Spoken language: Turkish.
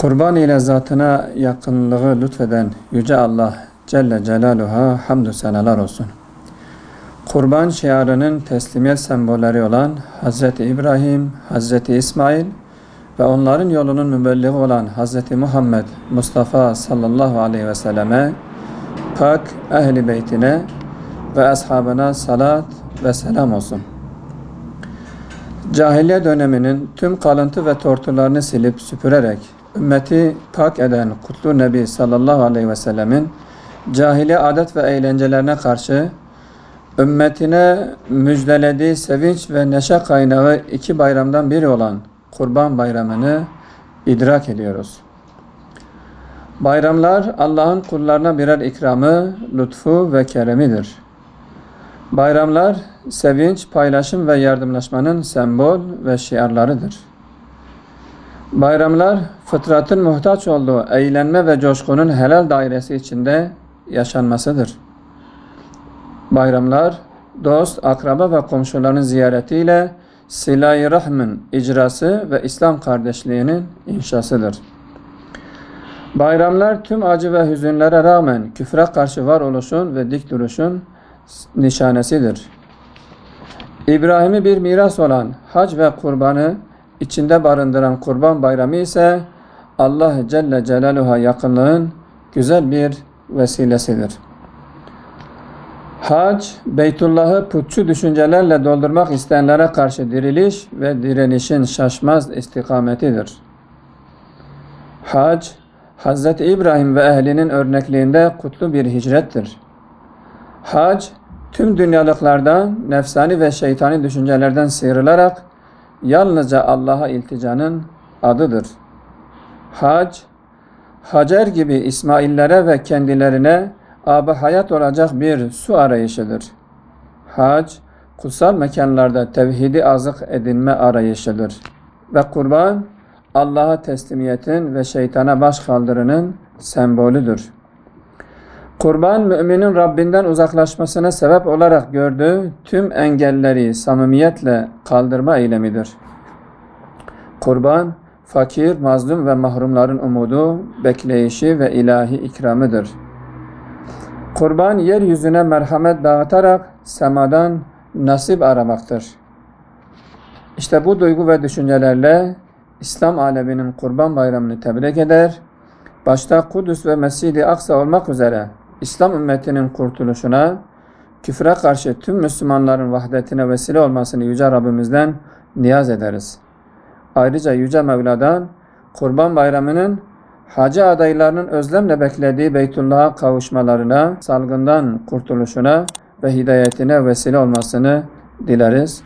Kurban ile zatına yakınlığı lütfeden Yüce Allah Celle Celaluhu'ya hamdü senalar olsun. Kurban şiarının teslimiyet sembolleri olan Hz. İbrahim, Hz. İsmail ve onların yolunun mübelliği olan Hz. Muhammed Mustafa sallallahu aleyhi ve selleme, pak ehli beytine ve ashabına salat ve selam olsun. Cahiliye döneminin tüm kalıntı ve tortularını silip süpürerek ümmeti pak eden kutlu Nebi sallallahu aleyhi ve sellemin cahiliye adet ve eğlencelerine karşı ümmetine müjdelediği sevinç ve neşe kaynağı iki bayramdan biri olan Kurban Bayramı'nı idrak ediyoruz. Bayramlar Allah'ın kullarına birer ikramı, lütfu ve keremidir. Bayramlar sevinç, paylaşım ve yardımlaşmanın sembol ve şiarlarıdır. Bayramlar fıtratın muhtaç olduğu eğlenme ve coşkunun helal dairesi içinde yaşanmasıdır. Bayramlar dost, akraba ve komşuların ziyaretiyle silah-i rahmin icrası ve İslam kardeşliğinin inşasıdır. Bayramlar tüm acı ve hüzünlere rağmen küfre karşı varoluşun ve dik duruşun nişanesidir. İbrahim'i bir miras olan hac ve kurbanı içinde barındıran Kurban Bayramı ise Allah Celle Celaluhu'ya yakınlığın güzel bir vesilesidir. Hac, Beytullah'ı putçu düşüncelerle doldurmak isteyenlere karşı diriliş ve direnişin şaşmaz istikametidir. Hac, Hz. İbrahim ve ehlinin örnekliğinde kutlu bir hicrettir. Hac, tüm dünyalıklardan, nefsani ve şeytani düşüncelerden sıyrılarak yalnızca Allah'a ilticanın adıdır. Hac, Hacer gibi İsmaillere ve kendilerine ab-ı hayat olacak bir su arayışıdır. Hac, kutsal mekanlarda tevhidi azık edinme arayışıdır. Ve kurban, Allah'a teslimiyetin ve şeytana baş kaldırının sembolüdür. Kurban, müminin Rabbinden uzaklaşmasına sebep olarak gördüğü tüm engelleri samimiyetle kaldırma eylemidir. Kurban, fakir, mazlum ve mahrumların umudu, bekleyişi ve ilahi ikramıdır. Kurban, yeryüzüne merhamet dağıtarak semadan nasip aramaktır. İşte bu duygu ve düşüncelerle İslam aleminin Kurban Bayramı'nı tebrik eder, başta Kudüs ve Mescid-i Aksa olmak üzere İslam ümmetinin kurtuluşuna, küfre karşı tüm Müslümanların vahdetine vesile olmasını Yüce Rabbimizden niyaz ederiz. Ayrıca Yüce Mevla'dan Kurban Bayramı'nın hacı adaylarının özlemle beklediği Beytullah'a kavuşmalarına, salgından kurtuluşuna ve hidayetine vesile olmasını dileriz.